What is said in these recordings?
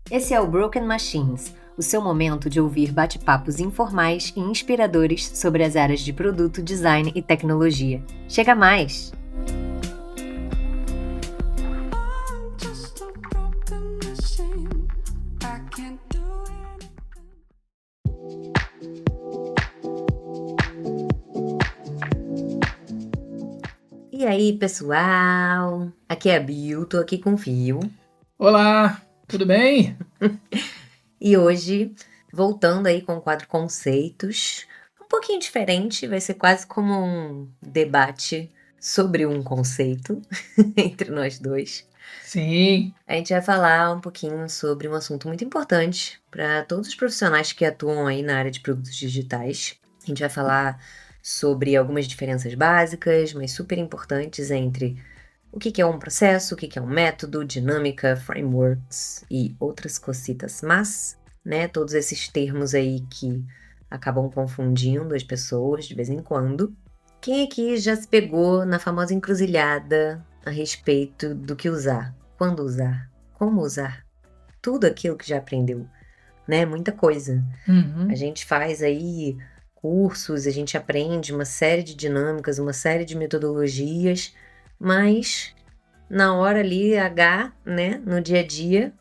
Esse é o Broken Machines, o seu momento de ouvir bate-papos informais e inspiradores sobre as áreas de produto, design e tecnologia. Chega mais! E aí, pessoal? Aqui é a Bill, tô aqui com o Fio. Olá, tudo bem? E hoje, voltando aí com o quadro Conceitos, um pouquinho diferente, vai ser quase como um debate sobre um conceito entre nós dois. Sim, A gente vai falar um pouquinho sobre um assunto muito importante para todos os profissionais que atuam aí na área de produtos digitais. A gente vai falar sobre algumas diferenças básicas, mas super importantes entre o que é um processo, o que é um método, dinâmica, frameworks e outras cositas. Mas, né, todos esses termos aí que acabam confundindo as pessoas de vez em quando. Quem aqui já se pegou na famosa encruzilhada a respeito do que usar, quando usar, como usar? Tudo aquilo que já aprendeu, né? Muita coisa. A gente faz aí cursos, a gente aprende uma série de dinâmicas, uma série de metodologias, mas na hora ali, H, né, no dia a dia,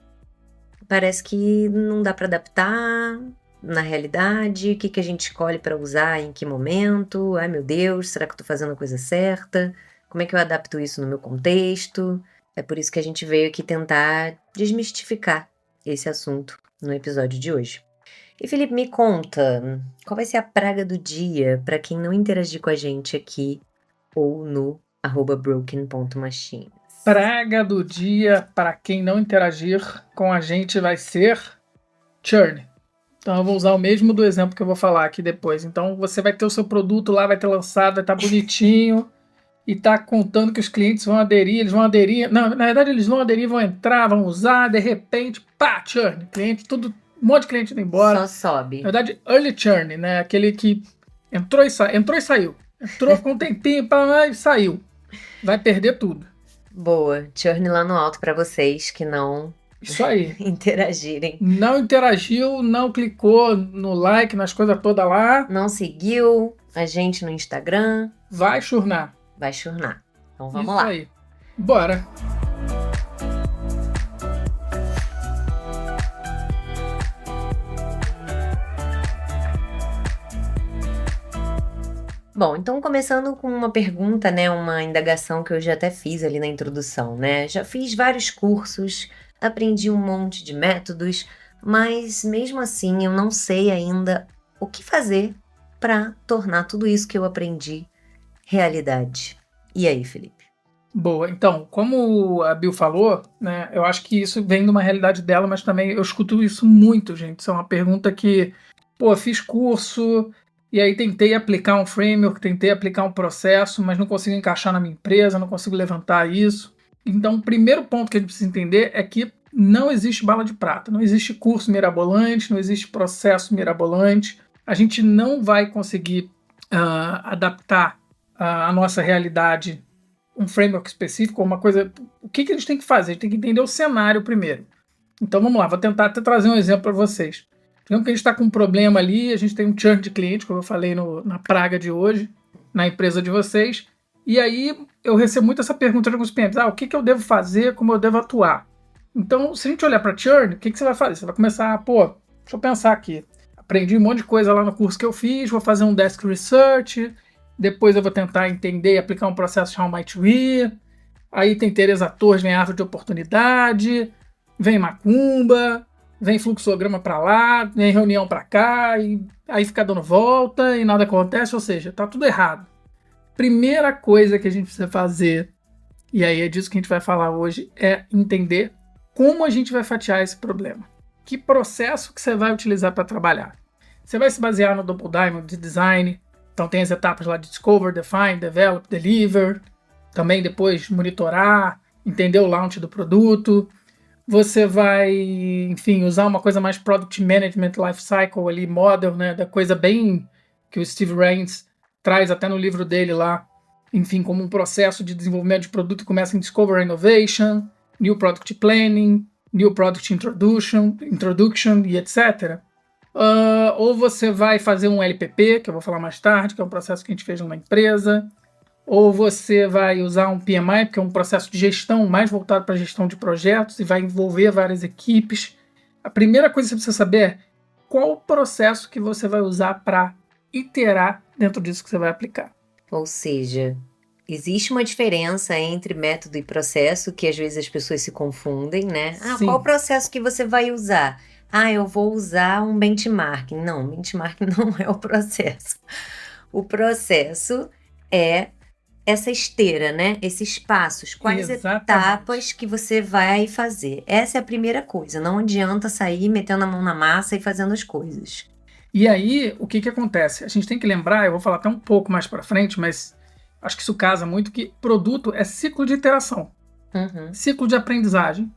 parece que não dá para adaptar na realidade, o que a gente escolhe para usar, em que momento, ai meu Deus, será que eu tô fazendo a coisa certa? Como é que eu adapto isso no meu contexto? É por isso que a gente veio aqui tentar desmistificar esse assunto no episódio de hoje. E Felipe, me conta, qual vai ser a praga do dia para quem não interagir com a gente aqui ou no @broken.machines? praga do dia para quem não interagir com a gente vai ser churn. Então eu vou usar o mesmo do exemplo que eu vou falar aqui depois. Então você vai ter o seu produto lá, vai ter lançado, vai estar bonitinho e tá contando que os clientes vão aderir, eles vão aderir. Não, na verdade eles vão aderir, vão entrar, vão usar, de repente, pá, churn. Cliente, tudo, um monte de cliente indo embora. Só sobe. Na verdade, early churn, né? Aquele que entrou e saiu. Entrou, ficou um tempinho, pá, e saiu. Vai perder tudo. Boa, churn lá no alto para vocês que não Isso aí. interagirem. Não interagiu, não clicou no like, nas coisas todas lá. Não seguiu a gente no Instagram, Vai churnar. vai churnar. Então vamos Isso lá. aí. Bora. Bom, então começando com uma pergunta, né, uma indagação que eu já até fiz ali na introdução, né? Já fiz vários cursos, aprendi um monte de métodos, mas mesmo assim eu não sei ainda o que fazer para tornar tudo isso que eu aprendi realidade. E aí, Felipe? Boa. Então, como a Bill falou, né, eu acho que isso vem de uma realidade dela, mas também eu escuto isso muito, gente. Isso é uma pergunta que, pô, fiz curso e aí tentei aplicar um framework, tentei aplicar um processo, mas não consigo encaixar na minha empresa, não consigo levantar isso. Então, o primeiro ponto que a gente precisa entender é que não existe bala de prata, não existe curso mirabolante, não existe processo mirabolante. A gente não vai conseguir adaptar a nossa realidade um framework específico, uma coisa. O que a gente tem que fazer? A gente tem que entender o cenário primeiro. Então vamos lá, vou tentar até trazer um exemplo para vocês. Digamos que a gente está com um problema ali, a gente tem um churn de cliente, como eu falei na praga de hoje, na empresa de vocês, e aí eu recebo muito essa pergunta de alguns clientes: o que eu devo fazer, como eu devo atuar? Então, se a gente olhar para churn, o que você vai fazer? Você vai começar, deixa eu pensar aqui. Aprendi um monte de coisa lá no curso que eu fiz, vou fazer um desk research, depois eu vou tentar entender e aplicar um processo de How Might We. Aí tem Teresa Torres, vem árvore de oportunidade, vem macumba, vem fluxograma para lá, vem reunião para cá, e aí fica dando volta e nada acontece, ou seja, tá tudo errado. Primeira coisa que a gente precisa fazer, e aí é disso que a gente vai falar hoje, é entender como a gente vai fatiar esse problema. Que processo que você vai utilizar para trabalhar. Você vai se basear no Double Diamond de design. Então tem as etapas lá de Discover, Define, Develop, Deliver. Também depois monitorar, entender o launch do produto. Você vai, enfim, usar uma coisa mais Product Management Lifecycle ali, model, né? Da coisa bem que o Steve Rains traz até no livro dele lá. Enfim, como um processo de desenvolvimento de produto que começa em Discover Innovation, New Product Planning, New Product Introduction e etc. Ou você vai fazer um LPP, que eu vou falar mais tarde, que é um processo que a gente fez numa empresa, ou você vai usar um PMI, que é um processo de gestão mais voltado para a gestão de projetos e vai envolver várias equipes. A primeira coisa que você precisa saber é qual o processo que você vai usar para iterar dentro disso que você vai aplicar. Ou seja, existe uma diferença entre método e processo, que às vezes as pessoas se confundem, né? Sim. Qual processo que você vai usar? Eu vou usar um benchmarking. Não, benchmarking não é o processo. O processo é essa esteira, né? Esses passos, quais etapas que você vai fazer. Essa é a primeira coisa. Não adianta sair metendo a mão na massa e fazendo as coisas. E aí, o que acontece? A gente tem que lembrar, eu vou falar até um pouco mais para frente, mas acho que isso casa muito, que produto é ciclo de iteração, ciclo de aprendizagem.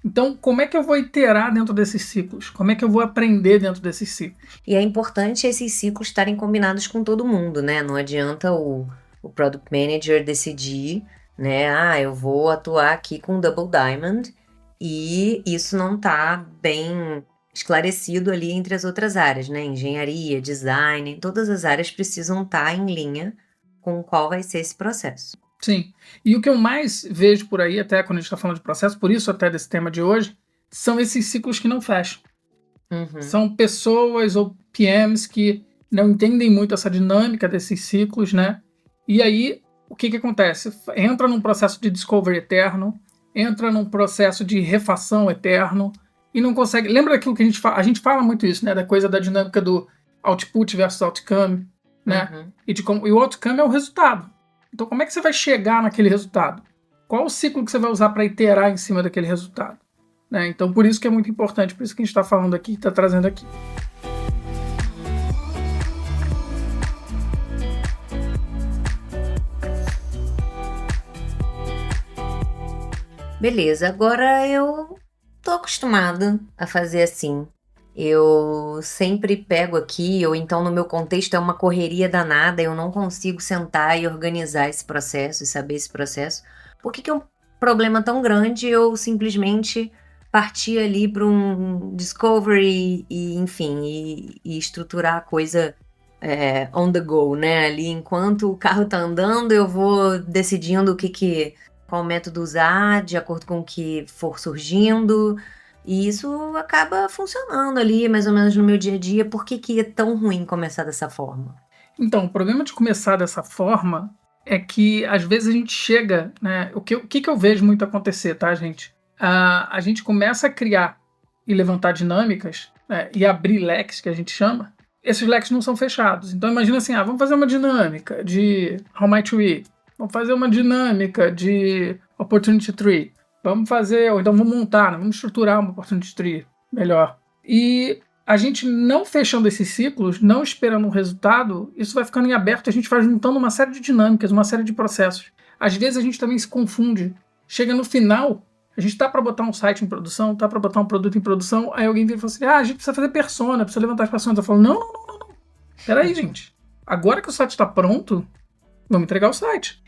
Então, como é que eu vou iterar dentro desses ciclos? Como é que eu vou aprender dentro desses ciclos? E é importante esses ciclos estarem combinados com todo mundo, né? Não adianta o Product Manager decidir, né? Eu vou atuar aqui com Double Diamond e isso não tá bem esclarecido ali entre as outras áreas, né? Engenharia, design, todas as áreas precisam estar em linha com qual vai ser esse processo. Sim. E o que eu mais vejo por aí, até quando a gente está falando de processo, por isso até desse tema de hoje, são esses ciclos que não fecham. São pessoas ou PMs que não entendem muito essa dinâmica desses ciclos, né? E aí, o que acontece? Entra num processo de discovery eterno, entra num processo de refação eterno e não consegue... Lembra daquilo que a gente fala? A gente fala muito isso, né? Da coisa da dinâmica do output versus outcome, né? E o outcome é o resultado. Então, como é que você vai chegar naquele resultado? Qual o ciclo que você vai usar para iterar em cima daquele resultado? Né? Então, por isso que é muito importante, por isso que a gente está falando aqui, está trazendo aqui. Beleza, agora eu tô acostumada a fazer assim. Eu sempre pego aqui, ou então no meu contexto é uma correria danada, eu não consigo sentar e organizar esse processo e saber esse processo. Por que é um problema tão grande eu simplesmente partir ali para um discovery e enfim, e estruturar a coisa on the go, né? Ali enquanto o carro tá andando, eu vou decidindo qual método usar de acordo com o que for surgindo. E isso acaba funcionando ali, mais ou menos no meu dia a dia. Por que é tão ruim começar dessa forma? Então, o problema de começar dessa forma é que, às vezes, a gente chega... né? O que eu vejo muito acontecer, tá, gente? A gente começa a criar e levantar dinâmicas, né, e abrir leques, que a gente chama. Esses leques não são fechados. Então, imagina assim, vamos fazer uma dinâmica de How Might We? Vamos fazer uma dinâmica de Opportunity Tree. Vamos fazer, ou então vamos montar, vamos estruturar uma Opportunity Tree melhor. E a gente não fechando esses ciclos, não esperando um resultado, isso vai ficando em aberto e a gente vai juntando uma série de dinâmicas, uma série de processos. Às vezes a gente também se confunde. Chega no final, a gente tá para botar um site em produção, tá para botar um produto em produção, aí alguém vem e fala assim, a gente precisa fazer persona, precisa levantar as personas. Eu falo, não. Peraí, gente. Agora que o site está pronto, vamos entregar o site.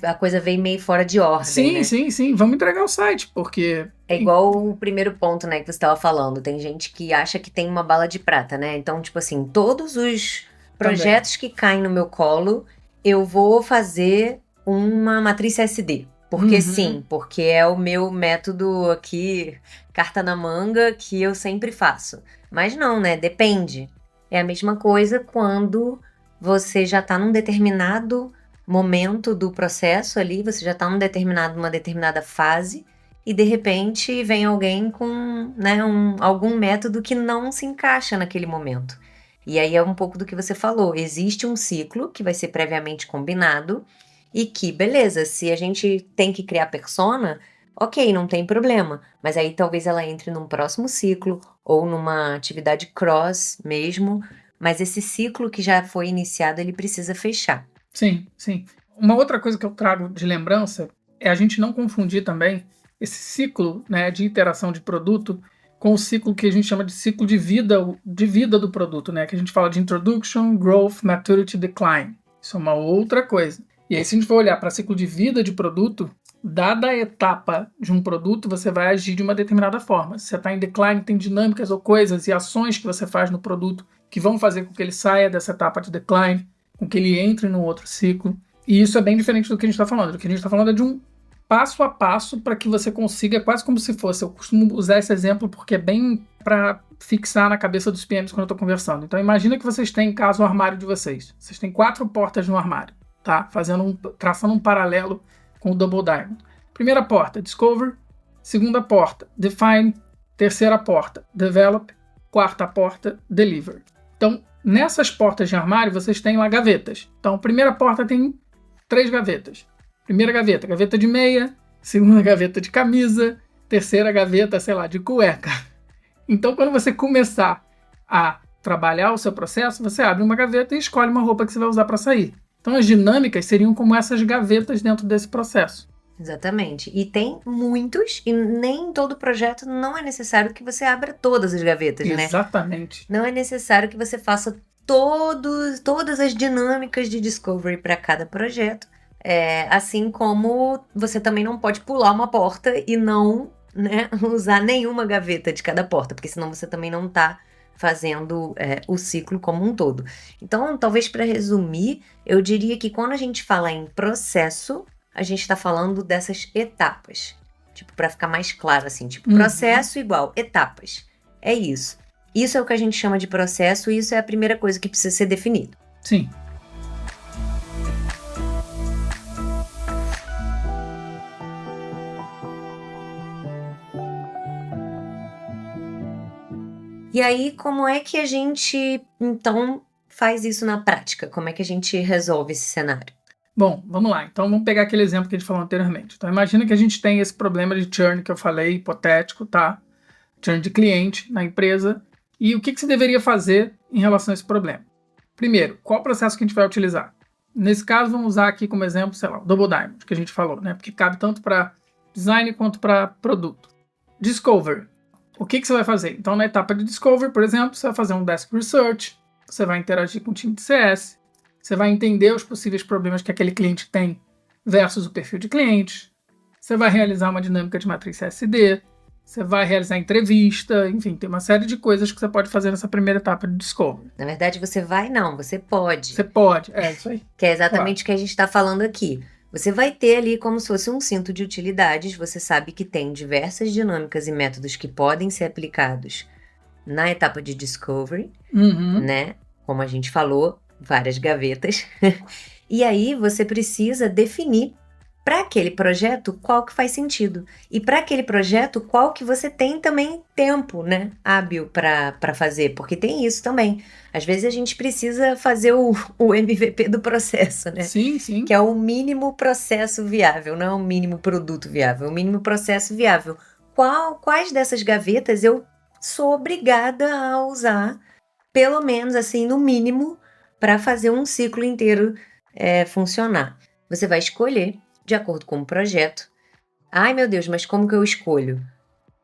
A coisa veio meio fora de ordem, né? Sim. Vamos entregar o site, porque... É igual o primeiro ponto, né, que você estava falando. Tem gente que acha que tem uma bala de prata, né? Então, tipo assim, todos os projetos que caem no meu colo, eu vou fazer uma matriz SD. Porque sim, porque é o meu método aqui, carta na manga, que eu sempre faço. Mas não, né? Depende. É a mesma coisa quando você já está num determinado momento do processo ali, você já está numa determinada fase e de repente vem alguém com, né, algum método que não se encaixa naquele momento. E aí é um pouco do que você falou, existe um ciclo que vai ser previamente combinado e que, beleza, se a gente tem que criar persona, ok, não tem problema, mas aí talvez ela entre num próximo ciclo ou numa atividade cross mesmo, mas esse ciclo que já foi iniciado, ele precisa fechar. Sim. Uma outra coisa que eu trago de lembrança é a gente não confundir também esse ciclo, né, de iteração de produto com o ciclo que a gente chama de ciclo de vida do produto, né, que a gente fala de Introduction, Growth, Maturity, Decline. Isso é uma outra coisa. E aí, se a gente for olhar para ciclo de vida de produto, dada a etapa de um produto, você vai agir de uma determinada forma. Se você está em decline, tem dinâmicas ou coisas e ações que você faz no produto que vão fazer com que ele saia dessa etapa de decline, com que ele entre no outro ciclo. E isso é bem diferente do que a gente está falando. O que a gente está falando é de um passo a passo para que você consiga, quase como se fosse, eu costumo usar esse exemplo porque é bem para fixar na cabeça dos PMs quando eu estou conversando. Então imagina que vocês têm em casa o armário de vocês. Vocês têm 4 portas no armário, tá? Traçando um paralelo com o Double Diamond. Primeira porta, Discover. Segunda porta, Define. Terceira porta, Develop. Quarta porta, Deliver. Então, nessas portas de armário, vocês têm lá gavetas. Então, a primeira porta tem 3 gavetas. Primeira gaveta, gaveta de meia. Segunda gaveta de camisa. Terceira gaveta, sei lá, de cueca. Então, quando você começar a trabalhar o seu processo, você abre uma gaveta e escolhe uma roupa que você vai usar para sair. Então, as dinâmicas seriam como essas gavetas dentro desse processo. Exatamente. E tem muitos, e nem em todo projeto não é necessário que você abra todas as gavetas, né? Exatamente. Não é necessário que você faça todas as dinâmicas de discovery para cada projeto. Assim como você também não pode pular uma porta e não, né, usar nenhuma gaveta de cada porta, porque senão você também não está fazendo o ciclo como um todo. Então, talvez para resumir, eu diria que quando a gente fala em processo, a gente está falando dessas etapas. Tipo, para ficar mais claro, assim, tipo, processo igual etapas. É isso. Isso é o que a gente chama de processo e isso é a primeira coisa que precisa ser definido. Sim. E aí, como é que a gente, então, faz isso na prática? Como é que a gente resolve esse cenário? Bom, vamos lá. Então, vamos pegar aquele exemplo que a gente falou anteriormente. Então, imagina que a gente tem esse problema de churn que eu falei, hipotético, tá? Churn de cliente na empresa. E o que você deveria fazer em relação a esse problema? Primeiro, qual processo que a gente vai utilizar? Nesse caso, vamos usar aqui como exemplo, sei lá, o Double Diamond, que a gente falou, né? Porque cabe tanto para design quanto para produto. Discover. O que você vai fazer? Então, na etapa de Discover, por exemplo, você vai fazer um Desk Research, você vai interagir com o time de CS, você vai entender os possíveis problemas que aquele cliente tem versus o perfil de clientes, você vai realizar uma dinâmica de matriz CSD, você vai realizar entrevista, enfim, tem uma série de coisas que você pode fazer nessa primeira etapa de Discovery. Na verdade, você pode. Você pode, isso aí. Que é exatamente o que a gente está falando aqui. Você vai ter ali como se fosse um cinto de utilidades, você sabe que tem diversas dinâmicas e métodos que podem ser aplicados na etapa de Discovery, né? Como a gente falou, várias gavetas. E aí você precisa definir para aquele projeto qual que faz sentido. E para aquele projeto qual que você tem também tempo, né, hábil para fazer. Porque tem isso também. Às vezes a gente precisa fazer o MVP do processo, né? Sim, sim. Que é o mínimo processo viável, não é o mínimo produto viável, é o mínimo processo viável. Quais dessas gavetas eu sou obrigada a usar, pelo menos assim, no mínimo, para fazer um ciclo inteiro funcionar? Você vai escolher de acordo com o projeto. Ai, meu Deus, mas como que eu escolho?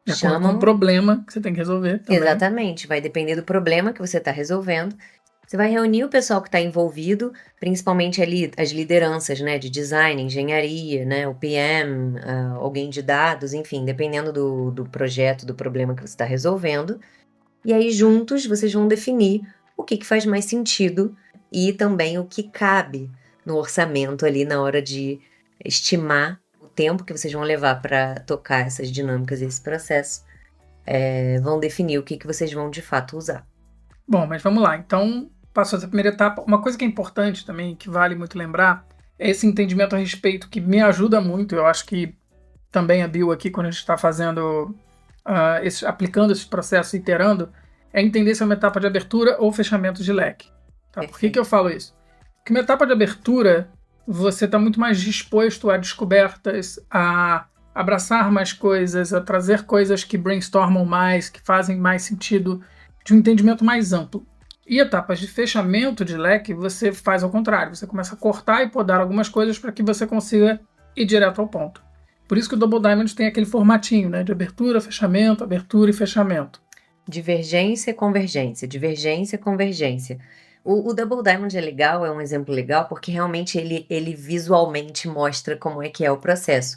De acordo com o problema que você tem que resolver também. Exatamente, vai depender do problema que você está resolvendo. Você vai reunir o pessoal que está envolvido, principalmente ali as lideranças, né, de design, engenharia, né, o PM, alguém de dados, enfim, dependendo do projeto, do problema que você está resolvendo. E aí, juntos, vocês vão definir o que faz mais sentido e também o que cabe no orçamento ali na hora de estimar o tempo que vocês vão levar para tocar essas dinâmicas e esse processo. Vão definir o que vocês vão de fato usar. Bom, mas vamos lá. Então, passou essa primeira etapa. Uma coisa que é importante também, que vale muito lembrar, é esse entendimento a respeito que me ajuda muito. Eu acho que também a Bill aqui, quando a gente está fazendo, aplicando esse processo, iterando, é entender se é uma etapa de abertura ou fechamento de leque. Tá? Por que eu falo isso? Porque uma etapa de abertura, você está muito mais disposto a descobertas, a abraçar mais coisas, a trazer coisas que brainstormam mais, que fazem mais sentido, de um entendimento mais amplo. E etapas de fechamento de leque, você faz ao contrário. Você começa a cortar e podar algumas coisas para que você consiga ir direto ao ponto. Por isso que o Double Diamond tem aquele formatinho, né, de abertura, fechamento, abertura e fechamento. Divergência, convergência, divergência, convergência. O Double Diamond é legal, é um exemplo legal, porque realmente ele visualmente mostra como é que é o processo.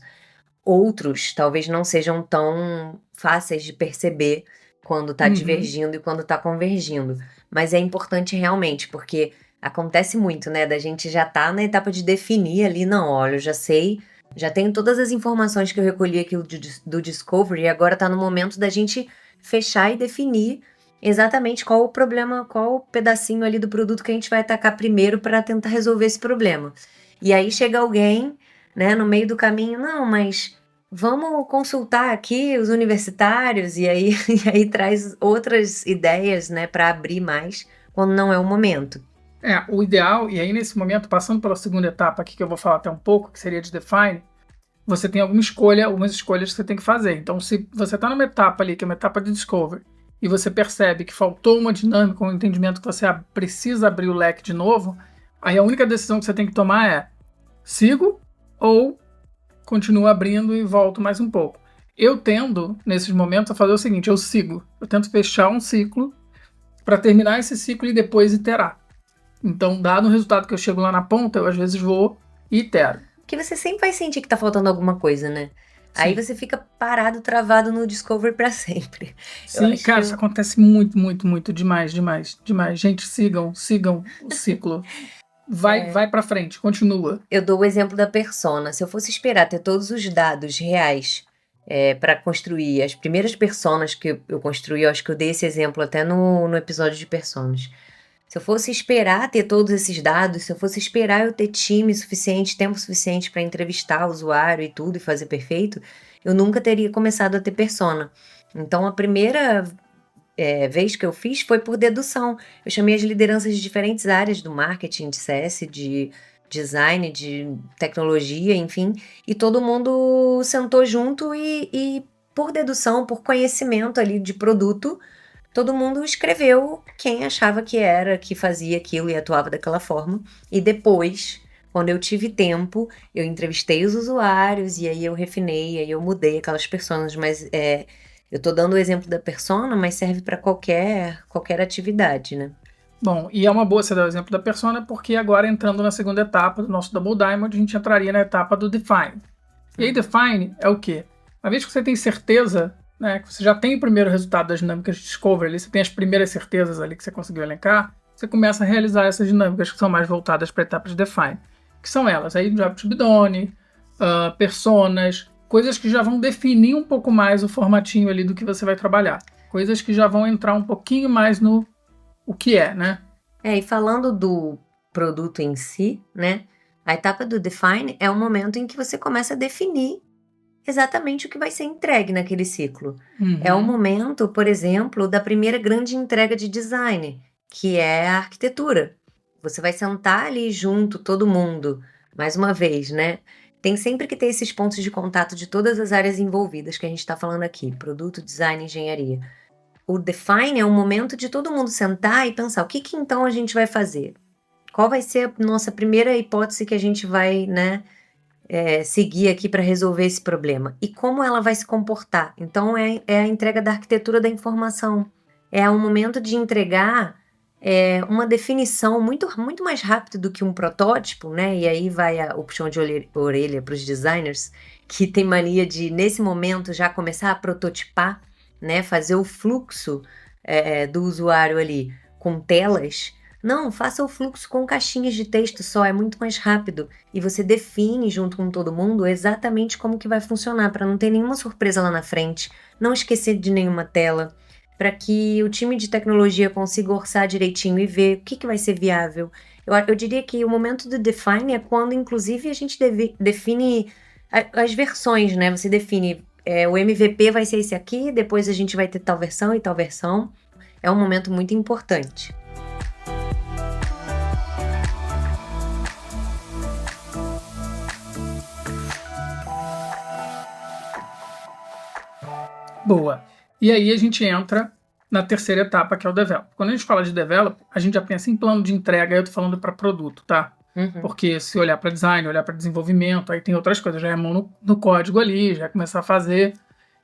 outros talvez não sejam tão fáceis de perceber quando está divergindo e quando está convergindo. Mas é importante realmente, porque acontece muito, né, da gente já tá na etapa de definir ali, não, olha, eu já sei, já tenho todas as informações que eu recolhi aqui do Discovery e agora tá no momento da gente fechar e definir exatamente qual o problema, qual o pedacinho ali do produto que a gente vai atacar primeiro para tentar resolver esse problema. E aí chega alguém, né, no meio do caminho, não, mas vamos consultar aqui os universitários, e aí, e aí traz outras ideias, né, para abrir mais quando não é o momento. O ideal, e aí nesse momento, passando pela segunda etapa aqui, que eu vou falar até um pouco, que seria de define, você tem algumas escolhas que você tem que fazer. Então, se você está numa etapa ali, que é uma etapa de discovery, e você percebe que faltou uma dinâmica, um entendimento que você precisa abrir o leque de novo, aí a única decisão que você tem que tomar é sigo ou continuo abrindo e volto mais um pouco. Eu tendo, nesses momentos, a fazer o seguinte, eu sigo. Eu tento fechar um ciclo para terminar esse ciclo e depois iterar. Então, dado o resultado que eu chego lá na ponta, eu às vezes vou e itero. Porque você sempre vai sentir que tá faltando alguma coisa, né? Sim. Aí você fica parado, travado no Discovery pra sempre. Sim, cara, isso acontece muito, muito, muito, demais. Gente, sigam o ciclo. Vai pra frente, continua. Eu dou o exemplo da persona. Se eu fosse esperar ter todos os dados reais para construir as primeiras personas que eu construí, eu acho que eu dei esse exemplo até no episódio de personas. Se eu fosse esperar ter todos esses dados, se eu fosse esperar eu ter time suficiente, tempo suficiente para entrevistar o usuário e tudo e fazer perfeito, eu nunca teria começado a ter persona. Então, a primeira vez que eu fiz foi por dedução. Eu chamei as lideranças de diferentes áreas do marketing, de CS, de design, de tecnologia, enfim, e todo mundo sentou junto e por dedução, por conhecimento ali de produto, todo mundo escreveu quem achava que era, que fazia aquilo e atuava daquela forma. E depois, quando eu tive tempo, eu entrevistei os usuários e aí eu refinei, aí eu mudei aquelas personas. Mas eu tô dando o exemplo da persona, mas serve para qualquer atividade, né? Bom, e é uma boa você dar o exemplo da persona, porque agora entrando na segunda etapa do nosso Double Diamond, a gente entraria na etapa do define. E aí define é o quê? Uma vez que você tem certeza, né, que você já tem o primeiro resultado das dinâmicas de discovery ali, você tem as primeiras certezas ali que você conseguiu elencar, você começa a realizar essas dinâmicas que são mais voltadas para a etapa de define. Que são elas aí, job to be done, personas, coisas que já vão definir um pouco mais o formatinho ali do que você vai trabalhar. Coisas que já vão entrar um pouquinho mais no o que é, né? E falando do produto em si, né, a etapa do define é o momento em que você começa a definir exatamente o que vai ser entregue naquele ciclo. É o momento, por exemplo, da primeira grande entrega de design, que é a arquitetura. Você vai sentar ali junto, todo mundo, mais uma vez, né? Tem sempre que ter esses pontos de contato de todas as áreas envolvidas que a gente está falando aqui, produto, design, engenharia. O define é o momento de todo mundo sentar e pensar o que então a gente vai fazer? Qual vai ser a nossa primeira hipótese que a gente vai, né, seguir aqui para resolver esse problema? E como ela vai se comportar? Então, é a entrega da arquitetura da informação. É o momento de entregar uma definição muito, muito mais rápido do que um protótipo, né? E aí vai o puxão de orelha para os designers, que tem mania de, nesse momento, já começar a prototipar, né, fazer o fluxo do usuário ali com telas. Não, faça o fluxo com caixinhas de texto só, é muito mais rápido. E você define junto com todo mundo exatamente como que vai funcionar, para não ter nenhuma surpresa lá na frente, não esquecer de nenhuma tela, para que o time de tecnologia consiga orçar direitinho e ver o que vai ser viável. Eu diria que o momento do define é quando, inclusive, a gente define as versões, né? Você define o MVP vai ser esse aqui, depois a gente vai ter tal versão e tal versão. É um momento muito importante. Boa. E aí a gente entra na terceira etapa, que é o develop. Quando a gente fala de develop, a gente já pensa em plano de entrega, eu tô falando para produto, tá? Porque se olhar para design, olhar para desenvolvimento, aí tem outras coisas, já é mão no código ali, já começar a fazer.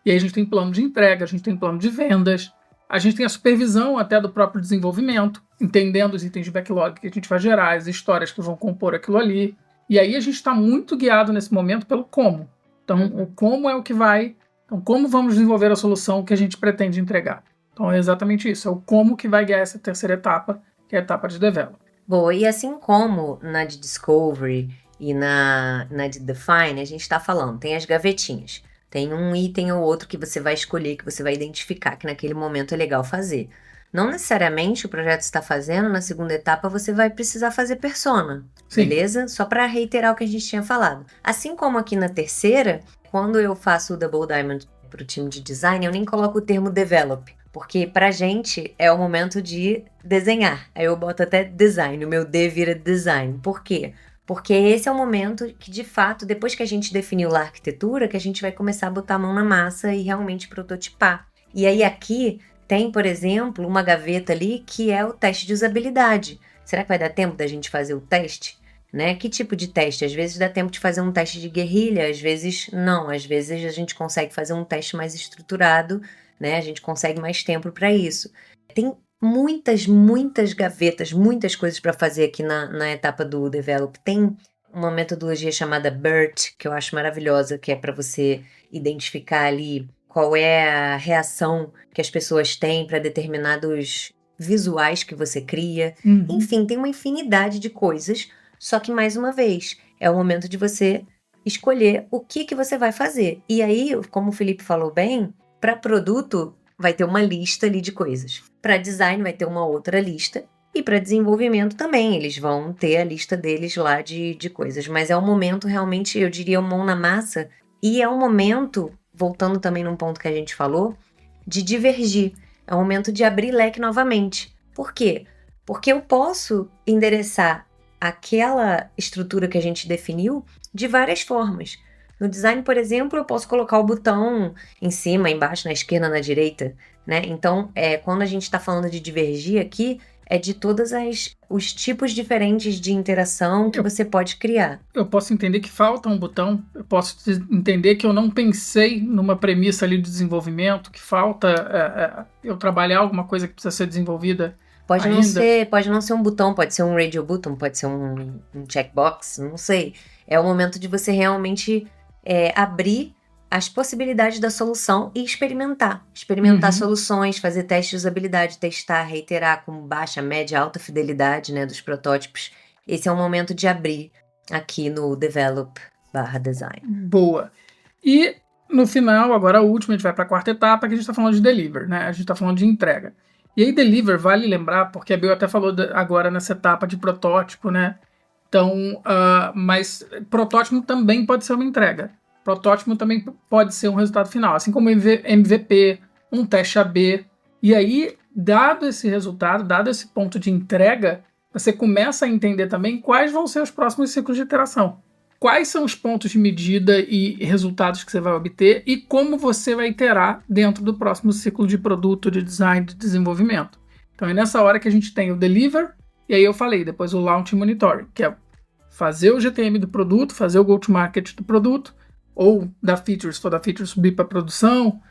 E aí a gente tem plano de entrega, a gente tem plano de vendas, a gente tem a supervisão até do próprio desenvolvimento, entendendo os itens de backlog que a gente vai gerar, as histórias que vão compor aquilo ali. E aí a gente está muito guiado nesse momento pelo como. Então, o como é o que vai... Então, como vamos desenvolver a solução que a gente pretende entregar? Então, é exatamente isso. É o como que vai guiar essa terceira etapa, que é a etapa de develop. Boa, e assim como na de Discovery e na de Define, a gente está falando, tem as gavetinhas. Tem um item ou outro que você vai escolher, que você vai identificar que naquele momento é legal fazer. Não necessariamente o projeto está fazendo, na segunda etapa você vai precisar fazer persona, Sim. beleza? Só para reiterar o que a gente tinha falado. Assim como aqui na terceira, quando eu faço o Double Diamond para o time de design, eu nem coloco o termo develop, porque pra gente é o momento de desenhar. Aí eu boto até design, o meu D vira design. Por quê? Porque esse é o momento que, de fato, depois que a gente definiu lá a arquitetura, que a gente vai começar a botar a mão na massa e realmente prototipar. E aí aqui tem, por exemplo, uma gaveta ali que é o teste de usabilidade. Será que vai dar tempo da gente fazer o teste? Né? Que tipo de teste? Às vezes dá tempo de fazer um teste de guerrilha, às vezes não. Às vezes a gente consegue fazer um teste mais estruturado, né? A gente consegue mais tempo para isso. Tem muitas gavetas, muitas coisas para fazer aqui na etapa do develop. Tem uma metodologia chamada BERT, que eu acho maravilhosa, que é para você identificar ali qual é a reação que as pessoas têm para determinados visuais que você cria. Enfim, tem uma infinidade de coisas, só que, mais uma vez, é o momento de você escolher o que você vai fazer. E aí, como o Felipe falou bem, para produto vai ter uma lista ali de coisas. Para design vai ter uma outra lista. E para desenvolvimento também, eles vão ter a lista deles lá de coisas. Mas é um momento realmente, eu diria, mão na massa. E é um momento, voltando também num ponto que a gente falou, de divergir. É um momento de abrir leque novamente. Por quê? Porque eu posso endereçar aquela estrutura que a gente definiu de várias formas. No design, por exemplo, eu posso colocar o botão em cima, embaixo, na esquerda, na direita, né? Então, quando a gente está falando de divergir aqui, é de todos os tipos diferentes de interação que você pode criar. Eu posso entender que falta um botão, eu posso entender que eu não pensei numa premissa ali de desenvolvimento, que falta eu trabalhar alguma coisa que precisa ser desenvolvida ainda. Pode não ser um botão, pode ser um radio button, pode ser um checkbox, não sei. É o momento de você realmente abrir as possibilidades da solução e experimentar. Experimentar soluções, fazer testes de usabilidade, testar, reiterar com baixa, média, alta fidelidade, né, dos protótipos. Esse é o momento de abrir aqui no develop/design. Boa. E no final, agora a última, a gente vai para a quarta etapa, que a gente está falando de deliver, né? A gente está falando de entrega. E aí deliver, vale lembrar, porque a Bel até falou agora nessa etapa de protótipo, né? Então, mas protótipo também pode ser uma entrega. Protótipo também pode ser um resultado final, assim como MVP, um teste AB. E aí, dado esse resultado, dado esse ponto de entrega, você começa a entender também quais vão ser os próximos ciclos de iteração. Quais são os pontos de medida e resultados que você vai obter e como você vai iterar dentro do próximo ciclo de produto, de design, de desenvolvimento. Então é nessa hora que a gente tem o deliver, e aí eu falei, depois o launch monitoring, que é fazer o GTM do produto, fazer o go-to-market do produto, ou da feature, se for da feature subir para produção,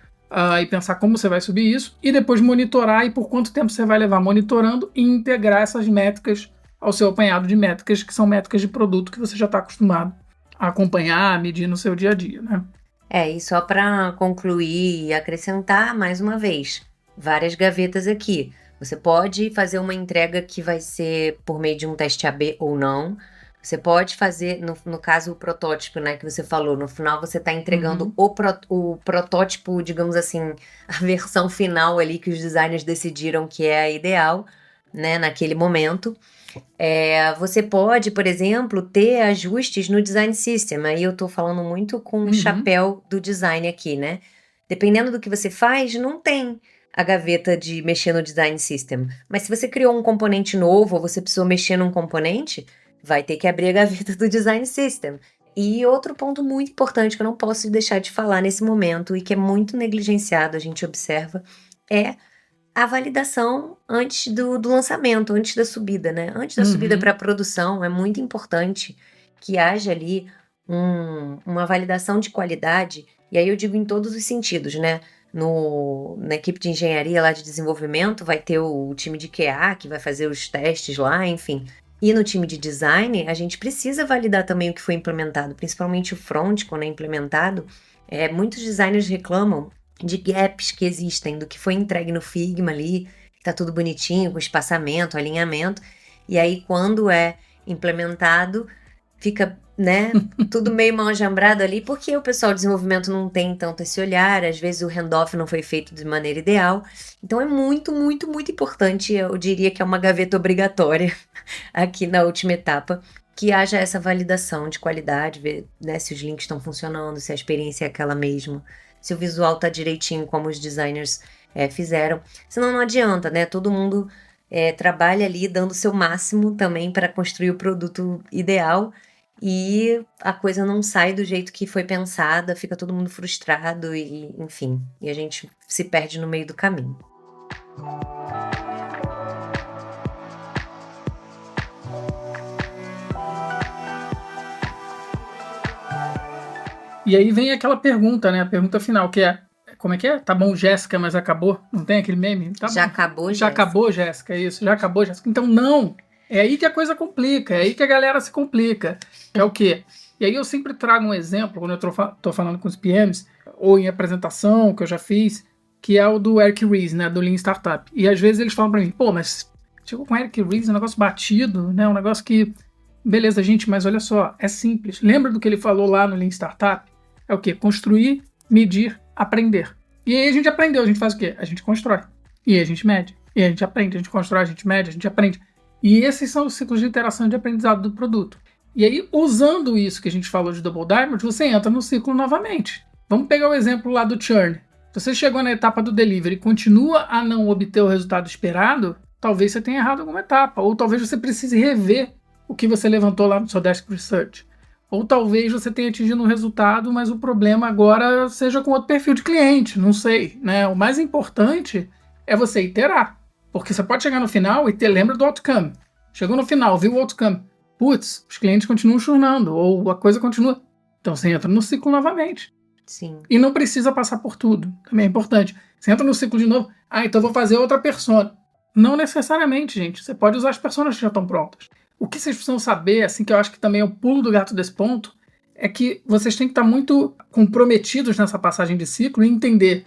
e pensar como você vai subir isso, e depois monitorar e por quanto tempo você vai levar monitorando e integrar essas métricas ao seu apanhado de métricas, que são métricas de produto que você já está acostumado a acompanhar, a medir no seu dia a dia, né? E só para concluir e acrescentar mais uma vez, várias gavetas aqui. Você pode fazer uma entrega que vai ser por meio de um teste AB ou não. Você pode fazer, no caso, o protótipo, né, que você falou. No final, você está entregando o protótipo, digamos assim, a versão final ali que os designers decidiram que é a ideal, né, naquele momento. Você pode, por exemplo, ter ajustes no design system. Aí eu estou falando muito com o chapéu do design aqui, né? Dependendo do que você faz, não tem a gaveta de mexer no design system. Mas se você criou um componente novo ou você precisou mexer num componente, vai ter que abrir a gaveta do design system. E outro ponto muito importante que eu não posso deixar de falar nesse momento e que é muito negligenciado, a gente observa, é a validação antes do lançamento, antes da subida, né? Antes da subida para a produção, é muito importante que haja ali uma validação de qualidade, e aí eu digo em todos os sentidos, né? Na equipe de engenharia lá de desenvolvimento vai ter o time de QA que vai fazer os testes lá, enfim. E no time de design, a gente precisa validar também o que foi implementado, principalmente o front, quando é implementado. Muitos designers reclamam de gaps que existem, do que foi entregue no Figma ali, tá tudo bonitinho, com espaçamento, alinhamento. E aí, quando é implementado, fica, né, tudo meio mal ajambrado ali, porque o pessoal de desenvolvimento não tem tanto esse olhar, às vezes o handoff não foi feito de maneira ideal. Então é muito, muito, muito importante, eu diria que é uma gaveta obrigatória aqui na última etapa, que haja essa validação de qualidade, ver, né, se os links estão funcionando, se a experiência é aquela mesma, se o visual tá direitinho como os designers fizeram. Senão não adianta, né? Todo mundo trabalha ali dando o seu máximo também para construir o produto ideal e a coisa não sai do jeito que foi pensada, fica todo mundo frustrado e, enfim, e a gente se perde no meio do caminho. E aí vem aquela pergunta, né? A pergunta final, que é: como é que é? Tá bom, Jéssica, mas acabou? Não tem aquele meme? Tá Já bom. acabou, Já Jéssica? acabou, Jéssica, isso. Já acabou, Jéssica. Então, não. É aí que a coisa complica. É aí que a galera se complica. É o quê? E aí eu sempre trago um exemplo, quando eu tô falando com os PMs, ou em apresentação, que eu já fiz, que é o do Eric Ries, né? Do Lean Startup. E às vezes eles falam pra mim, pô, mas chegou com o Eric Ries, um negócio batido, né? Um negócio que... Beleza, gente, mas olha só, é simples. Lembra do que ele falou lá no Lean Startup? É o quê? Construir, medir, aprender. E aí a gente aprendeu, a gente faz o quê? A gente constrói. E aí a gente mede. E aí a gente aprende, a gente constrói, a gente mede, a gente aprende. E esses são os ciclos de interação de aprendizado do produto. E aí, usando isso que a gente falou de Double Diamond, você entra no ciclo novamente. Vamos pegar o exemplo lá do churn. Se você chegou na etapa do delivery e continua a não obter o resultado esperado, talvez você tenha errado alguma etapa. Ou talvez você precise rever o que você levantou lá no seu Desk Research. Ou talvez você tenha atingido um resultado, mas o problema agora seja com outro perfil de cliente, não sei, né? O mais importante é você iterar, porque você pode chegar no final e lembra do outcome. Chegou no final, viu o outcome, putz, os clientes continuam churnando, ou a coisa continua. Então você entra no ciclo novamente. Sim. E não precisa passar por tudo, também é importante. Você entra no ciclo de novo, então vou fazer outra persona. Não necessariamente, gente, você pode usar as personas que já estão prontas. O que vocês precisam saber, assim, que eu acho que também é o pulo do gato desse ponto, é que vocês têm que estar muito comprometidos nessa passagem de ciclo e entender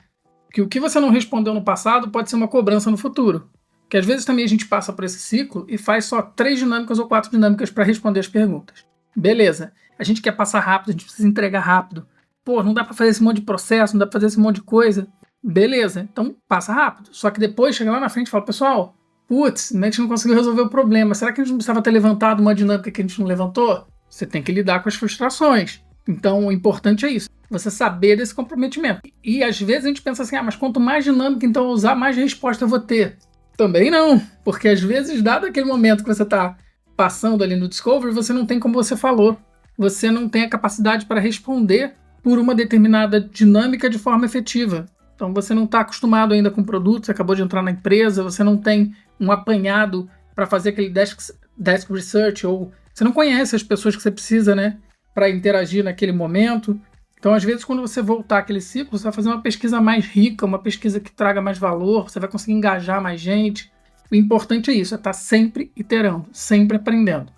que o que você não respondeu no passado pode ser uma cobrança no futuro. Que às vezes também a gente passa por esse ciclo e faz só 3 dinâmicas ou 4 dinâmicas para responder as perguntas. Beleza, a gente quer passar rápido, a gente precisa entregar rápido. Pô, não dá para fazer esse monte de processo, não dá para fazer esse monte de coisa. Beleza, então passa rápido. Só que depois chega lá na frente e fala, pessoal, putz, a gente não conseguiu resolver o problema. Será que a gente não precisava ter levantado uma dinâmica que a gente não levantou? Você tem que lidar com as frustrações. Então, o importante é isso. Você saber desse comprometimento. E às vezes a gente pensa assim, mas quanto mais dinâmica então eu usar, mais resposta eu vou ter. Também não. Porque às vezes, dado aquele momento que você está passando ali no Discovery, você não tem, como você falou, você não tem a capacidade para responder por uma determinada dinâmica de forma efetiva. Então você não está acostumado ainda com o produto, você acabou de entrar na empresa, você não tem um apanhado para fazer aquele desk research, ou você não conhece as pessoas que você precisa, né, para interagir naquele momento. Então, às vezes, quando você voltar àquele ciclo, você vai fazer uma pesquisa mais rica, uma pesquisa que traga mais valor, você vai conseguir engajar mais gente. O importante é isso, é estar sempre iterando, sempre aprendendo.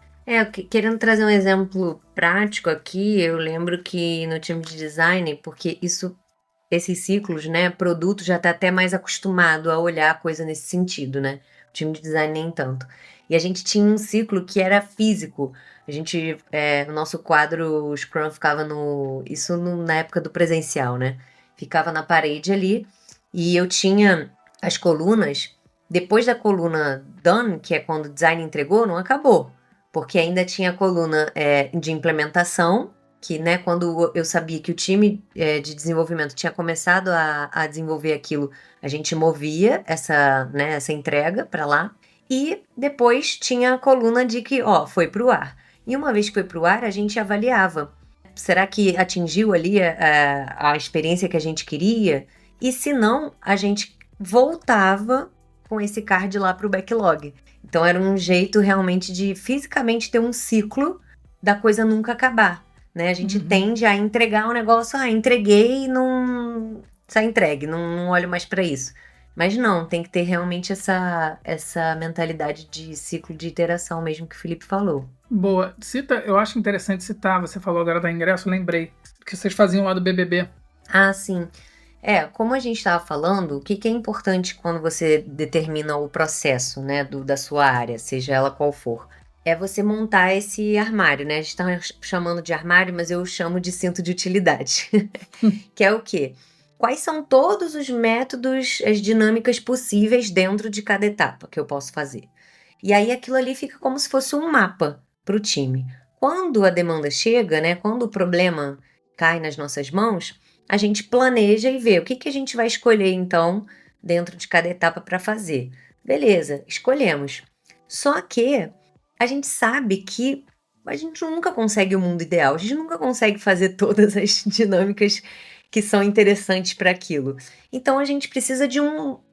Querendo trazer um exemplo prático aqui, eu lembro que no time de design, porque esses ciclos, né, produto já está até mais acostumado a olhar a coisa nesse sentido, né? O time de design nem tanto. E a gente tinha um ciclo que era físico. A gente, no nosso quadro, o Scrum ficava na época do presencial, né? Ficava na parede ali, e eu tinha as colunas. Depois da coluna done, que é quando o design entregou, não acabou. Porque ainda tinha a coluna de implementação, que, né, quando eu sabia que o time de desenvolvimento tinha começado a desenvolver aquilo, a gente movia essa entrega para lá. E depois tinha a coluna de que, foi pro ar. E uma vez que foi pro ar, a gente avaliava. Será que atingiu ali a experiência que a gente queria? E se não, a gente voltava com esse card lá pro backlog. Então era um jeito realmente de fisicamente ter um ciclo da coisa nunca acabar, né? A gente tende a entregar um negócio, entreguei e não... Está entregue, não olho mais para isso. Mas não, tem que ter realmente essa mentalidade de ciclo de iteração mesmo que o Felipe falou. Boa. Cita, eu acho interessante citar, você falou agora da ingresso, eu lembrei, que vocês faziam lá do BBB. Ah, sim. Como a gente estava falando, o que que é importante quando você determina o processo, né, da sua área, seja ela qual for? É você montar esse armário, né? A gente está chamando de armário, mas eu chamo de cinto de utilidade. Que é o quê? Quais são todos os métodos, as dinâmicas possíveis dentro de cada etapa que eu posso fazer? E aí aquilo ali fica como se fosse um mapa para o time. Quando a demanda chega, né? Quando o problema cai nas nossas mãos, a gente planeja e vê o que que a gente vai escolher então dentro de cada etapa para fazer. Beleza, escolhemos. Só que a gente sabe que a gente nunca consegue o mundo ideal, a gente nunca consegue fazer todas as dinâmicas que são interessantes para aquilo. Então a gente precisa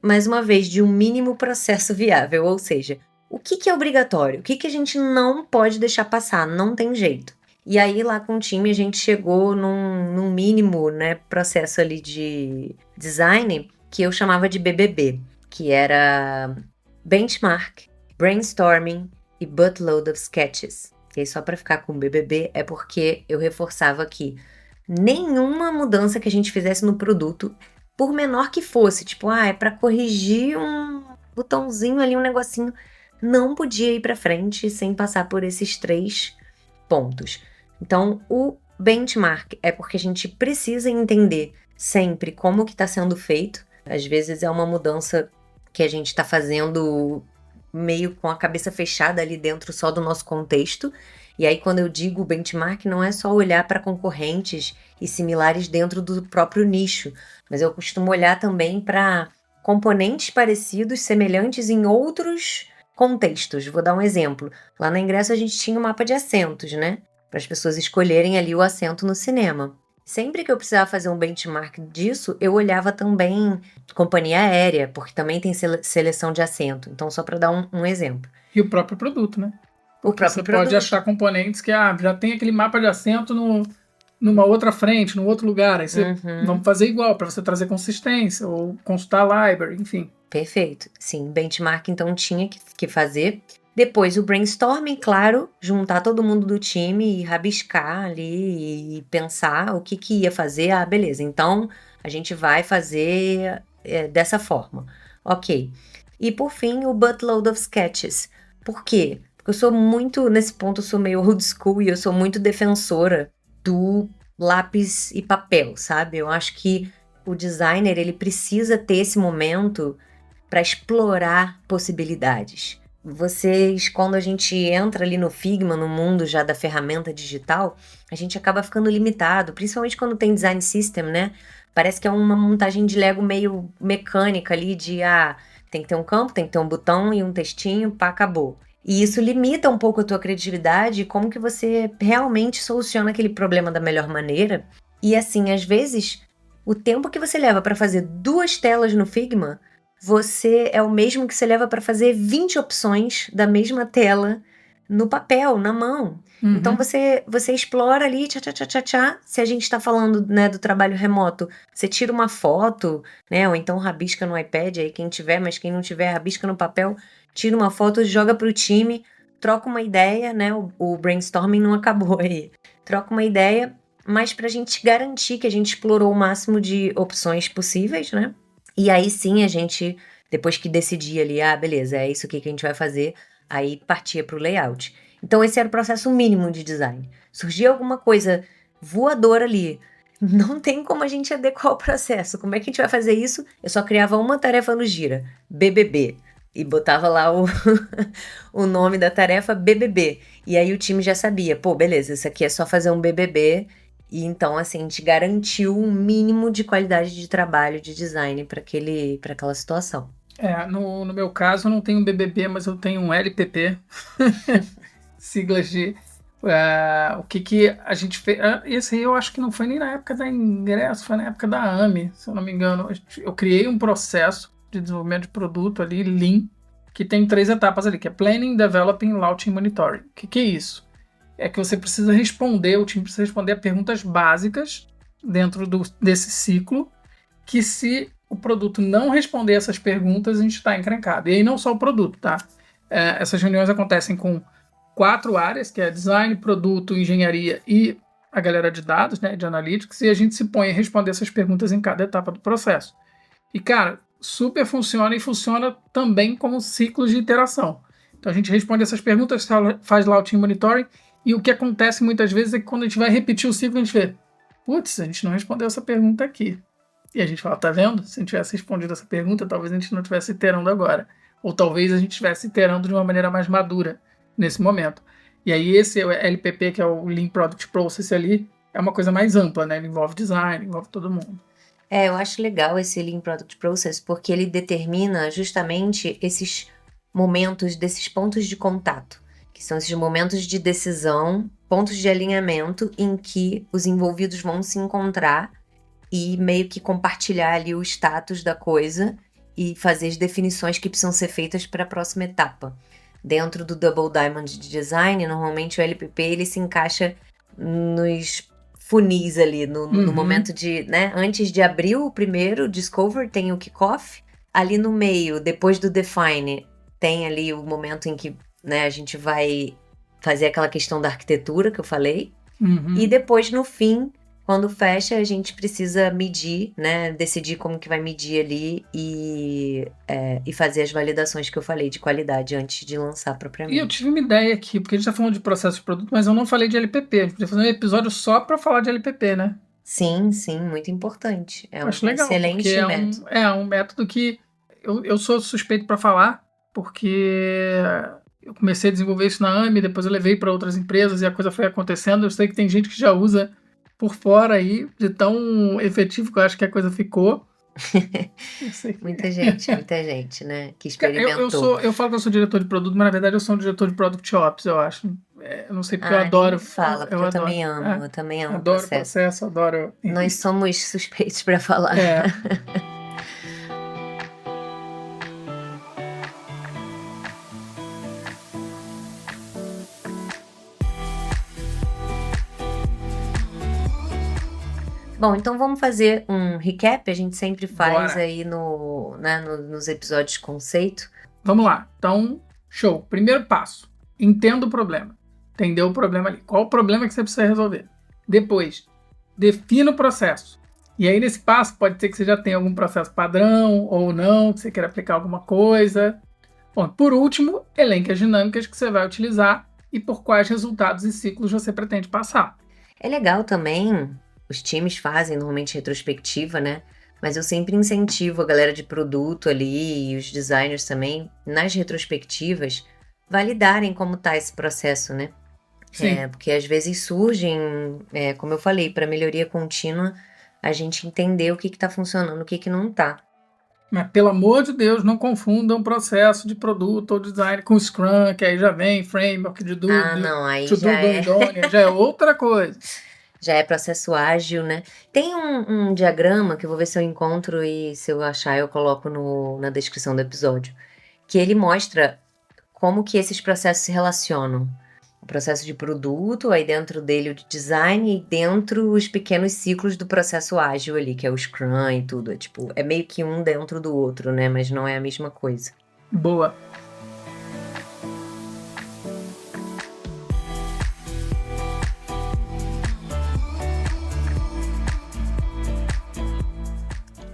mais uma vez, de um mínimo processo viável, ou seja, o que que é obrigatório? O que que a gente não pode deixar passar? Não tem jeito. E aí, lá com o time, a gente chegou num mínimo, né, processo ali de design que eu chamava de BBB, que era benchmark, brainstorming e buttload of sketches. E aí, só para ficar com BBB, é porque eu reforçava que nenhuma mudança que a gente fizesse no produto, por menor que fosse, tipo, é para corrigir um botãozinho ali, um negocinho, não podia ir para frente sem passar por esses 3 pontos. Então, o benchmark é porque a gente precisa entender sempre como que está sendo feito. Às vezes é uma mudança que a gente está fazendo meio com a cabeça fechada ali dentro só do nosso contexto. E aí, quando eu digo benchmark, não é só olhar para concorrentes e similares dentro do próprio nicho, mas eu costumo olhar também para componentes parecidos, semelhantes em outros contextos. Vou dar um exemplo. Lá no ingresso a gente tinha um mapa de assentos, né? Para as pessoas escolherem ali o assento no cinema. Sempre que eu precisava fazer um benchmark disso, eu olhava também companhia aérea, porque também tem seleção de assento. Então, só para dar um exemplo. E o próprio produto, né? O Porque próprio você pode produto. achar componentes que já tem aquele mapa de assento numa outra frente, num outro lugar. Aí você vamos fazer igual para você trazer consistência ou consultar a library, enfim. Perfeito. Sim, benchmark então tinha que fazer. Depois o brainstorming, claro, juntar todo mundo do time e rabiscar ali e pensar o que que ia fazer. Ah, beleza, então a gente vai fazer dessa forma. Ok. E por fim, o buttload of sketches. Por quê? Porque eu sou muito, nesse ponto, eu sou meio old school e eu sou muito defensora do lápis e papel, sabe? Eu acho que o designer, ele precisa ter esse momento para explorar possibilidades. Vocês, quando a gente entra ali no Figma, no mundo já da ferramenta digital, a gente acaba ficando limitado, principalmente quando tem design system, né? Parece que é uma montagem de Lego meio mecânica ali, tem que ter um campo, tem que ter um botão e um textinho, pá, acabou. E isso limita um pouco a tua criatividade e como que você realmente soluciona aquele problema da melhor maneira. E assim, às vezes, o tempo que você leva para fazer 2 telas no Figma, você é o mesmo que você leva para fazer 20 opções da mesma tela no papel, na mão. Então você explora ali, tchá, tchá, tchá, tchá, tchá. Se a gente está falando, né, do trabalho remoto, você tira uma foto, né, ou então rabisca no iPad, aí quem tiver, mas quem não tiver, rabisca no papel, tira uma foto, joga para o time, troca uma ideia, né, o brainstorming não acabou aí. Troca uma ideia, mas para a gente garantir que a gente explorou o máximo de opções possíveis, né? E aí sim a gente, depois que decidia ali, beleza, é isso aqui que a gente vai fazer, aí partia para o layout. Então esse era o processo mínimo de design. Surgia alguma coisa voadora ali, não tem como a gente adequar o processo. Como é que a gente vai fazer isso? Eu só criava uma tarefa no Gira, BBB, e botava lá o nome da tarefa BBB. E aí o time já sabia, pô, beleza, isso aqui é só fazer um BBB. E então, assim, a gente garantiu um mínimo de qualidade de trabalho, de design para aquela situação. No meu caso, eu não tenho um BBB, mas eu tenho um LPP, siglas de o que a gente fez. Esse aí eu acho que não foi nem na época da ingresso, foi na época da AMI, se eu não me engano. Eu criei um processo de desenvolvimento de produto ali, Lean, que tem 3 etapas ali, que é Planning, Developing, Launching e Monitoring. O que é isso? É que você precisa responder, o time precisa responder a perguntas básicas dentro desse ciclo, que se o produto não responder essas perguntas, a gente está encrencado. E aí não só o produto, tá? Essas reuniões acontecem com 4 áreas, que é design, produto, engenharia e a galera de dados, né, de analytics, e a gente se põe a responder essas perguntas em cada etapa do processo. E, cara, super funciona e funciona também como ciclos de iteração. Então a gente responde essas perguntas, faz lá o team monitoring, e o que acontece muitas vezes é que quando a gente vai repetir o ciclo, a gente vê, putz, a gente não respondeu essa pergunta aqui. E a gente fala, tá vendo? Se a gente tivesse respondido essa pergunta, talvez a gente não estivesse iterando agora. Ou talvez a gente estivesse iterando de uma maneira mais madura nesse momento. E aí esse LPP, que é o Lean Product Process ali, é uma coisa mais ampla, né? Ele envolve design, envolve todo mundo. Eu acho legal esse Lean Product Process porque ele determina justamente esses momentos, desses pontos de contato, que são esses momentos de decisão, pontos de alinhamento em que os envolvidos vão se encontrar e meio que compartilhar ali o status da coisa e fazer as definições que precisam ser feitas para a próxima etapa. Dentro do Double Diamond de Design, normalmente o LPP ele se encaixa nos funis ali, no momento de, né, antes de abrir o primeiro Discover, tem o Kickoff, ali no meio, depois do Define, tem ali o momento em que, né, a gente vai fazer aquela questão da arquitetura que eu falei, e depois no fim, quando fecha, a gente precisa medir, né, decidir como que vai medir ali e fazer as validações que eu falei de qualidade antes de lançar propriamente. E eu tive uma ideia aqui, porque a gente tá falando de processo de produto, mas eu não falei de LPP. A gente podia fazer um episódio só para falar de LPP, né? Sim, muito importante. É Acho um legal, excelente porque método. É um método que eu sou suspeito para falar, porque eu comecei a desenvolver isso na AME, depois eu levei para outras empresas e a coisa foi acontecendo. Eu sei que tem gente que já usa por fora aí, de tão efetivo que eu acho que a coisa ficou. Muita gente, né, que experimentou. Eu falo que eu sou diretor de produto, mas na verdade eu sou um diretor de Product Ops, eu acho. Eu não sei porque eu adoro. Fala, porque eu também amo, adoro processo, adoro. Nós somos suspeitos para falar. Bom, então vamos fazer um recap, a gente sempre faz aí nos episódios conceito. Vamos lá, então, show. Primeiro passo, entenda o problema. Entendeu o problema ali. Qual o problema que você precisa resolver? Depois, defina o processo. E aí nesse passo pode ser que você já tenha algum processo padrão ou não, que você queira aplicar alguma coisa. Bom, por último, elenque as dinâmicas que você vai utilizar e por quais resultados e ciclos você pretende passar. É legal também, os times fazem normalmente retrospectiva, né? Mas eu sempre incentivo a galera de produto ali e os designers também, nas retrospectivas, validarem como está esse processo, né? Sim. Porque às vezes surgem, como eu falei, para melhoria contínua, a gente entender o que está funcionando, o que não está. Mas, pelo amor de Deus, não confundam processo de produto ou design com Scrum, que aí já vem framework de aí já é outra coisa. Já é processo ágil, né? Tem um diagrama que eu vou ver se eu encontro e se eu achar eu coloco na descrição do episódio, que ele mostra como que esses processos se relacionam. O processo de produto, aí dentro dele o de design e dentro os pequenos ciclos do processo ágil ali, que é o Scrum e tudo. É meio que um dentro do outro, né? Mas não é a mesma coisa. Boa.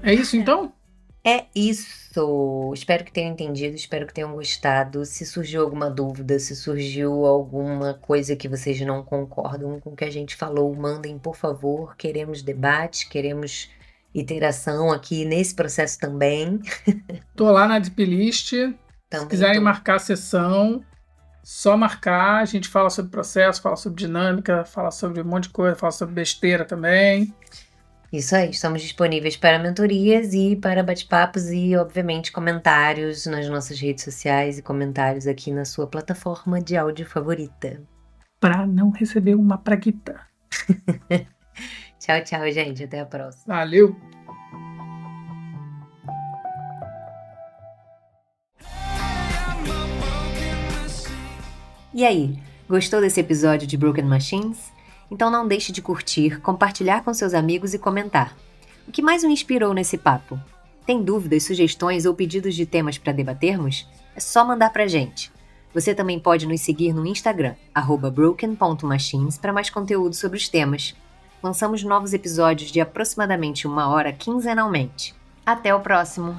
É isso então? É isso. Espero que tenham entendido, espero que tenham gostado. Se surgiu alguma dúvida, se surgiu alguma coisa que vocês não concordam com o que a gente falou, mandem, por favor. Queremos debate, queremos iteração aqui nesse processo também. Tô lá na Deep List. Se quiserem marcar a sessão, só marcar. A gente fala sobre processo, fala sobre dinâmica, fala sobre um monte de coisa, fala sobre besteira também. Isso aí, estamos disponíveis para mentorias e para bate-papos e, obviamente, comentários nas nossas redes sociais e comentários aqui na sua plataforma de áudio favorita. Para não receber uma praguita. Tchau, tchau, gente. Até a próxima. Valeu! E aí, gostou desse episódio de Broken Machines? Então não deixe de curtir, compartilhar com seus amigos e comentar. O que mais o inspirou nesse papo? Tem dúvidas, sugestões ou pedidos de temas para debatermos? É só mandar pra gente. Você também pode nos seguir no Instagram, @broken.machines, para mais conteúdo sobre os temas. Lançamos novos episódios de aproximadamente 1 hora quinzenalmente. Até o próximo!